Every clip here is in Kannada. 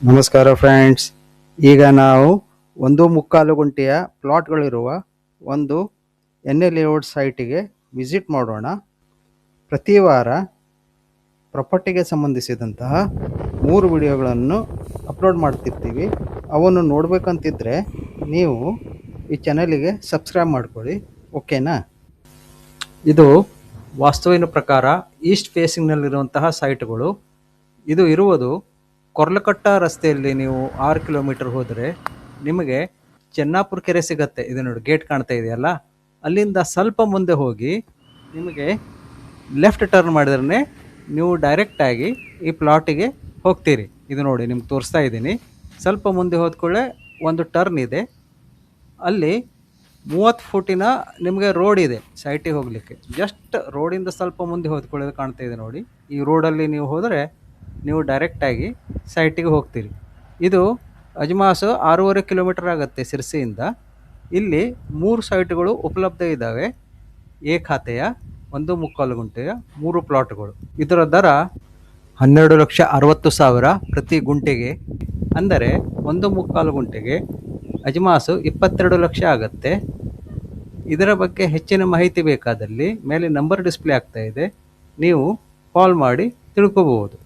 ನಮಸ್ಕಾರ ಫ್ರೆಂಡ್ಸ್. ಈಗ ನಾವು 1.25 ಗುಂಟೆಯ ಪ್ಲಾಟ್ಗಳಿರುವ ಒಂದು ಎನ್ ಎ ಲೇಔಟ್ ಸೈಟಿಗೆ ವಿಸಿಟ್ ಮಾಡೋಣ. ಪ್ರತಿ ವಾರ ಪ್ರಾಪರ್ಟಿಗೆ ಸಂಬಂಧಿಸಿದಂತಹ 3 ವಿಡಿಯೋಗಳನ್ನು ಅಪ್ಲೋಡ್ ಮಾಡ್ತಿರ್ತೀವಿ. ಅವನ್ನು ನೋಡಬೇಕಂತಿದ್ರೆ ನೀವು ಈ ಚಾನಲಿಗೆ ಸಬ್ಸ್ಕ್ರೈಬ್ ಮಾಡ್ಕೊಳ್ಳಿ, ಓಕೆನಾ? ಇದು ವಾಸ್ತುವಿನ ಪ್ರಕಾರ ಈಸ್ಟ್ ಫೇಸಿಂಗ್ನಲ್ಲಿರುವಂತಹ ಸೈಟ್ಗಳು. ಇದು ಇರುವುದು ಕೊರ್ಲಕಟ್ಟ ರಸ್ತೆಯಲ್ಲಿ. ನೀವು 6 ಕಿಲೋಮೀಟರ್ ಹೋದರೆ ನಿಮಗೆ ಚೆನ್ನಾಪುರ ಕೆರೆ ಸಿಗತ್ತೆ. ಇದು ನೋಡಿ, ಗೇಟ್ ಕಾಣ್ತಾ ಇದೆಯಲ್ಲ, ಅಲ್ಲಿಂದ ಸ್ವಲ್ಪ ಮುಂದೆ ಹೋಗಿ ನಿಮಗೆ ಲೆಫ್ಟ್ ಟರ್ನ್ ಮಾಡಿದ್ರೆ ನೀವು ಡೈರೆಕ್ಟಾಗಿ ಈ ಪ್ಲಾಟಿಗೆ ಹೋಗ್ತೀರಿ. ಇದು ನೋಡಿ, ನಿಮ್ಗೆ ತೋರಿಸ್ತಾ ಇದ್ದೀನಿ. ಸ್ವಲ್ಪ ಮುಂದೆ ಹೋದ್ಕೊಳ್ಳೆ ಒಂದು ಟರ್ನ್ ಇದೆ, ಅಲ್ಲಿ 30 ಫುಟಿನ ನಿಮಗೆ ರೋಡ್ ಇದೆ ಸೈಟಿಗೆ ಹೋಗಲಿಕ್ಕೆ. ಜಸ್ಟ್ ರೋಡಿಂದ ಸ್ವಲ್ಪ ಮುಂದೆ ಹೋದ್ಕೊಳ್ಳೋದು ಕಾಣ್ತಾ ಇದೆ ನೋಡಿ. ಈ ರೋಡಲ್ಲಿ ನೀವು ಹೋದರೆ ನೀವು ಡೈರೆಕ್ಟಾಗಿ ಸೈಟಿಗೆ ಹೋಗ್ತೀರಿ. ಇದು ಅಜ್ಮಾಸು 6.5 ಕಿಲೋಮೀಟರ್ ಆಗುತ್ತೆ ಸಿರ್ಸಿಯಿಂದ. ಇಲ್ಲಿ 3 ಸೈಟ್ಗಳು ಉಪಲಬ್ಧ ಇದ್ದಾವೆ. ಎ ಖಾತೆಯ 1.25 ಗುಂಟೆಯ 3 ಪ್ಲಾಟ್ಗಳು. ಇದರ ದರ 12,60,000 ಪ್ರತಿ ಗುಂಟೆಗೆ. ಅಂದರೆ 1.25 ಗುಂಟೆಗೆ ಅಜ್ಮಾಸು 22 ಲಕ್ಷ ಆಗುತ್ತೆ. ಇದರ ಬಗ್ಗೆ ಹೆಚ್ಚಿನ ಮಾಹಿತಿ ಬೇಕಾದಲ್ಲಿ ಮೇಲೆ ನಂಬರ್ ಡಿಸ್ಪ್ಲೇ ಆಗ್ತಾ ಇದೆ, ನೀವು ಕಾಲ್ ಮಾಡಿ ತಿಳ್ಕೋಬಹುದು.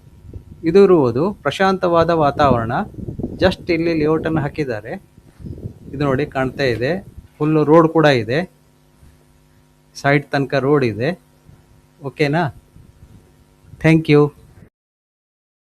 ಇದು ಇರುವುದು ಪ್ರಶಾಂತವಾದ ವಾತಾವರಣ. ಜಸ್ಟ್ ಇಲ್ಲಿ ಲೇಔಟನ್ನು ಹಾಕಿದ್ದಾರೆ. ಇದು ನೋಡಿ, ಕಾಣ್ತಾ ಇದೆ. ಫುಲ್ಲು ರೋಡ್ ಕೂಡ ಇದೆ, ಸೈಡ್ ತನಕ ರೋಡ್ ಇದೆ, ಓಕೆನಾ? Thank you.